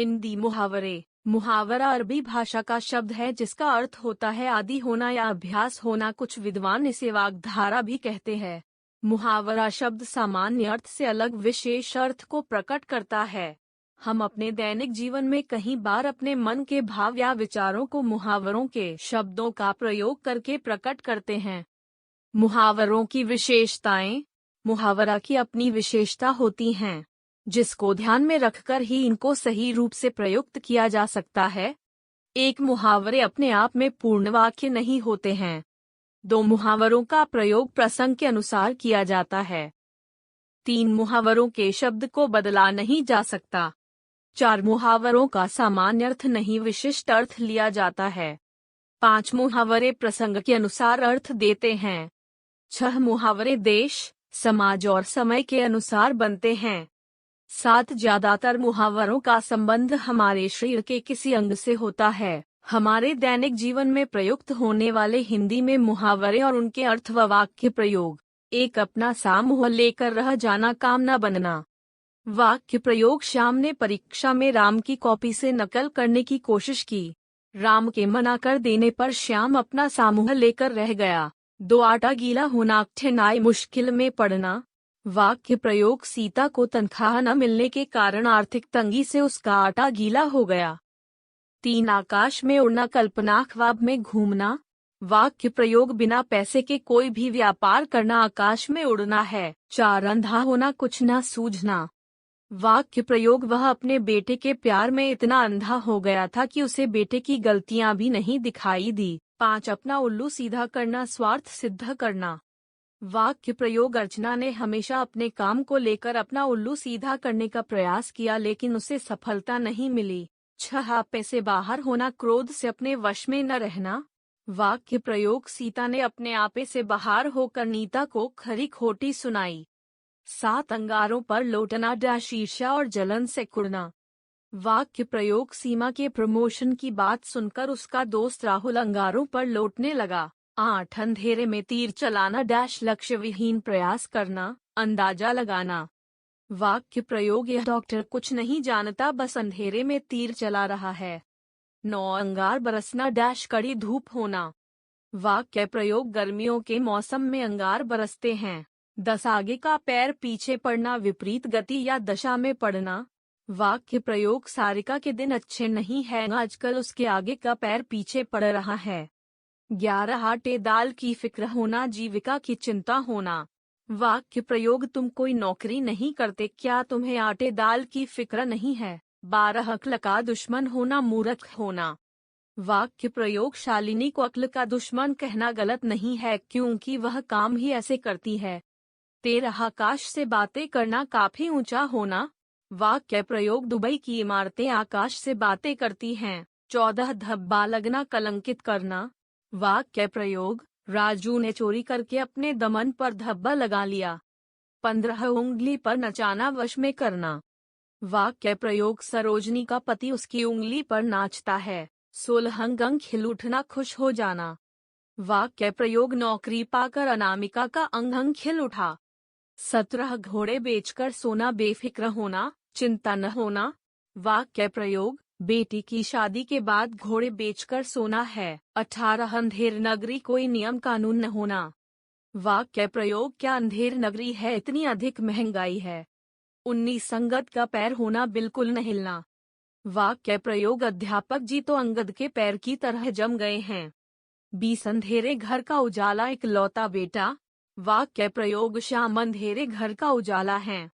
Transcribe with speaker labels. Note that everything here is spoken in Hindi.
Speaker 1: हिंदी मुहावरे। मुहावरा अरबी भाषा का शब्द है जिसका अर्थ होता है आदि होना या अभ्यास होना। कुछ विद्वान इसे वाग्धारा भी कहते हैं। मुहावरा शब्द सामान्य अर्थ से अलग विशेष अर्थ को प्रकट करता है। हम अपने दैनिक जीवन में कई बार अपने मन के भाव या विचारों को मुहावरों के शब्दों का प्रयोग करके प्रकट करते हैं। मुहावरों की विशेषताएं। मुहावरा की अपनी विशेषता होती हैं, जिसको ध्यान में रखकर ही इनको सही रूप से प्रयुक्त किया जा सकता है। एक मुहावरे अपने आप में पूर्ण वाक्य नहीं होते हैं। दो मुहावरों का प्रयोग प्रसंग के अनुसार किया जाता है। तीन मुहावरों के शब्द को बदला नहीं जा सकता। चार मुहावरों का सामान्य अर्थ नहीं विशिष्ट अर्थ लिया जाता है। पांच मुहावरे प्रसंग के अनुसार अर्थ देते हैं। छह मुहावरे देश, समाज और समय के अनुसार बनते हैं। सात ज्यादातर मुहावरों का संबंध हमारे शरीर के किसी अंग से होता है। हमारे दैनिक जीवन में प्रयुक्त होने वाले हिंदी में मुहावरे और उनके अर्थ व वाक्य प्रयोग। एक अपना सामूह लेकर रह जाना काम न बनना। वाक्य प्रयोग श्याम ने परीक्षा में राम की कॉपी से नकल करने की कोशिश की। राम के मना कर देने पर श्याम अपना सामूह लेकर रह गया। दो आटा गीला होना कठिनाई मुश्किल में पड़ना। वाक्य प्रयोग सीता को तनख्वाह न मिलने के कारण आर्थिक तंगी से उसका आटा गीला हो गया। तीन आकाश में उड़ना कल्पना ख्वाब में घूमना। वाक्य प्रयोग बिना पैसे के कोई भी व्यापार करना आकाश में उड़ना है। चार अंधा होना कुछ न सूझना। वाक्य प्रयोग वह अपने बेटे के प्यार में इतना अंधा हो गया था कि उसे बेटे की गलतियां भी नहीं दिखाई दी। पांच अपना उल्लू सीधा करना स्वार्थ सिद्ध करना। वाक्य प्रयोग अर्चना ने हमेशा अपने काम को लेकर अपना उल्लू सीधा करने का प्रयास किया लेकिन उसे सफलता नहीं मिली। छह आपे से बाहर होना क्रोध से अपने वश में न रहना। वाक्य प्रयोग सीता ने अपने आपे से बाहर होकर नीता को खरी खोटी सुनाई। सात अंगारों पर लौटना डैश ईर्ष्या और जलन से कुड़ना। वाक्य प्रयोग सीमा के प्रमोशन की बात सुनकर उसका दोस्त राहुल अंगारों पर लौटने लगा। आठ अंधेरे में तीर चलाना डैश लक्ष्य विहीन प्रयास करना, अंदाजा लगाना। वाक्य प्रयोग यह डॉक्टर कुछ नहीं जानता बस अंधेरे में तीर चला रहा है। नौ अंगार बरसना डैश कड़ी धूप होना। वाक्य प्रयोग गर्मियों के मौसम में अंगार बरसते हैं। 10 आगे का पैर पीछे पड़ना विपरीत गति या दशा में पड़ना। वाक्य प्रयोग सारिका के दिन अच्छे नहीं हैं आजकल उसके आगे का पैर पीछे पड़ रहा है। 11 आटे दाल की फिक्र होना जीविका की चिंता होना। वाक्य प्रयोग तुम कोई नौकरी नहीं करते क्या तुम्हें आटे दाल की फिक्र नहीं है। 12 अक्ल का दुश्मन होना मूर्ख होना। वाक्य प्रयोग शालिनी को अक्ल का दुश्मन कहना गलत नहीं है क्योंकि वह काम ही ऐसे करती है। 13 आकाश से बातें करना काफी ऊंचा होना। वाक्य प्रयोग दुबई की इमारतें आकाश से बातें करती हैं। 14 धब्बा लगना कलंकित करना। वाक्य प्रयोग राजू ने चोरी करके अपने दमन पर धब्बा लगा लिया। 15 उंगली पर नचाना वश में करना। वाक्य प्रयोग सरोजनी का पति उसकी उंगली पर नाचता है। 16 अंग खिल उठना खुश हो जाना। वाक्य प्रयोग नौकरी पाकर अनामिका का अंग खिल उठा। 17 घोड़े बेचकर सोना बेफिक्र होना, चिंता न होना। वाक्य प्रयोग बेटी की शादी के बाद घोड़े बेचकर सोना है। 18 अंधेर नगरी कोई नियम कानून न होना। वाक्य प्रयोग क्या अंधेर नगरी है इतनी अधिक महंगाई है। 19 संगत का पैर होना बिल्कुल न हिलना। वाक्य प्रयोग अध्यापक जी तो अंगद के पैर की तरह जम गए हैं। 20 अंधेरे घर का उजाला इकलौता बेटा। वाक्य प्रयोग श्याम अंधेरे घर का उजाला है।